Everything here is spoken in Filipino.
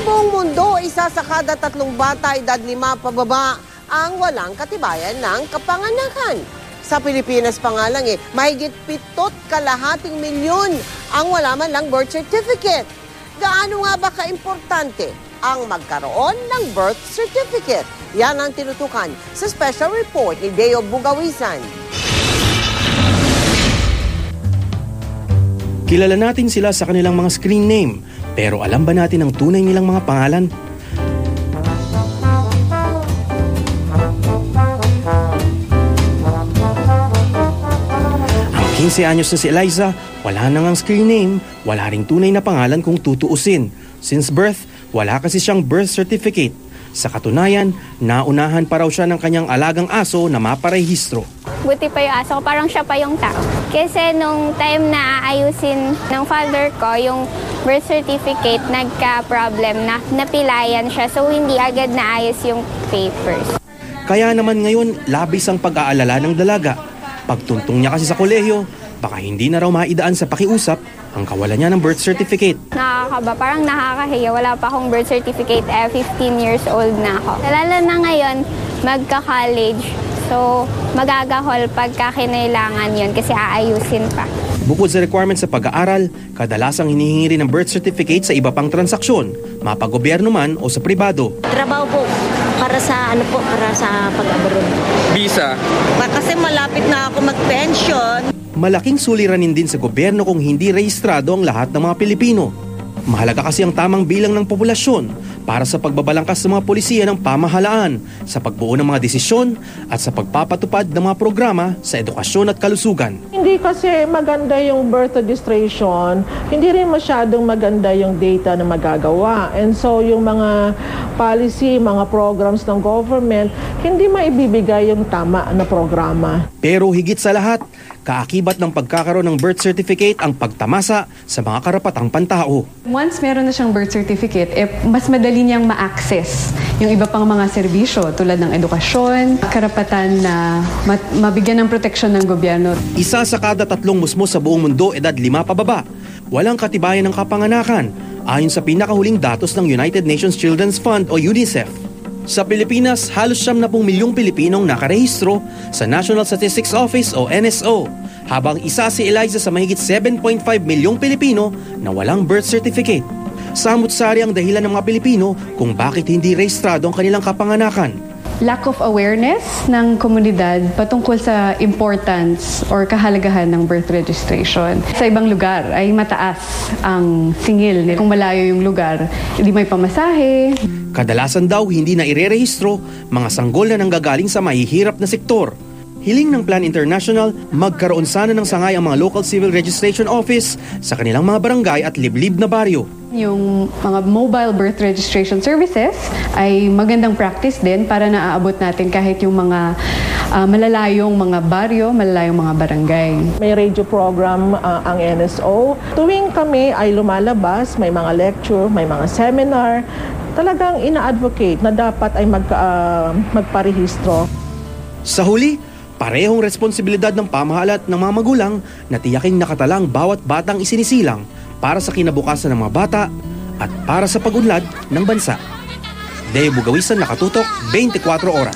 buong mundo, isa sa kada 3 bata edad 5 pababa ang walang katibayan ng kapanganakan. Sa Pilipinas pa nga lang mahigit 7.5 milyon ang wala man lang birth certificate. Gaano nga ba kaimportante ang magkaroon ng birth certificate? Yan ang tinutukan sa special report ni Deo Bugawisan. Kilala natin sila sa kanilang mga screen name, pero alam ba natin ang tunay nilang mga pangalan? Ang 15 anyos na si Eliza, wala nang ang screen name, wala ring tunay na pangalan kung tutuusin. Since birth, wala kasi siyang birth certificate. Sa katunayan, naunahan pa raw siya ng kanyang alagang aso na maparehistro. Buti pa yung aso ko, parang siya pa yung tao. Kasi nung time na aayusin ng father ko, yung birth certificate, nagka-problem na napilayan siya. So hindi agad naayos yung papers. Kaya naman ngayon, labis ang pag-aalala ng dalaga. Pagtuntong niya kasi sa kolehiyo, baka hindi na raw maidaan sa pakiusap ang kawalan niya ng birth certificate. Nakakaba, parang nakakahiya. Wala pa akong birth certificate, 15 years old na ako. Lalo na ngayon, magka-college. So, magagahol pagka kinailangan yun kasi aayusin pa. Bukod sa requirements sa pag-aaral, kadalasang hinihingi rin ng birth certificate sa iba pang transaksyon, mapagobyerno man o sa pribado. Trabaho po para sa pag-abroad. Visa. Kasi malapit na ako mag-pension. Malaking suliranin din sa gobyerno kung hindi rehistrado ang lahat ng mga Pilipino. Mahalaga kasi ang tamang bilang ng populasyon para sa pagbabalangkas sa mga polisiya ng pamahalaan, sa pagbuo ng mga desisyon at sa pagpapatupad ng mga programa sa edukasyon at kalusugan. Hindi kasi maganda yung birth registration, hindi rin masyadong maganda yung data na magagawa. And so yung mga policy, mga programs ng government, hindi maibibigay yung tama na programa. Pero higit sa lahat, kaakibat ng pagkakaroon ng birth certificate ang pagtamasa sa mga karapatang pantao. Once meron na siyang birth certificate, mas madali niyang ma-access yung iba pang mga serbisyo tulad ng edukasyon, karapatan na mabigyan ng proteksyon ng gobyerno. Isa sa kada 3 musmo sa buong mundo edad 5 pababa, walang katibayan ng kapanganakan ayon sa pinakahuling datos ng United Nations Children's Fund o UNICEF. Sa Pilipinas, halos 70 milyong Pilipinong nakarehistro sa National Statistics Office o NSO, habang isa si Eliza sa mahigit 7.5 milyong Pilipino na walang birth certificate. Samut-sari ang dahilan ng mga Pilipino kung bakit hindi rehistrado ang kanilang kapanganakan. Lack of awareness ng komunidad patungkol sa importance or kahalagahan ng birth registration. Sa ibang lugar ay mataas ang singil. Kung malayo yung lugar, hindi may pamasahe. Kadalasan daw hindi na irerehistro mga sanggol na nanggagaling sa mahihirap na sektor. Hiling ng Plan International, magkaroon sana ng sangay ang mga local civil registration office sa kanilang mga barangay at liblib na baryo. Yung mga mobile birth registration services ay magandang practice din para naaabot natin kahit yung mga malalayong mga baryo, malalayong mga barangay. May radio program ang NSO. Tuwing kami ay lumalabas, may mga lecture, may mga seminar, talagang ina-advocate na dapat ay magparehistro. Sa huli, parehong responsibilidad ng pamahalaan at ng mga magulang na tiyaking nakatalang bawat batang isinisilang para sa kinabukasan ng mga bata at para sa pag-unlad ng bansa. Deo Bugawisan, Nakatutok, 24 Oras.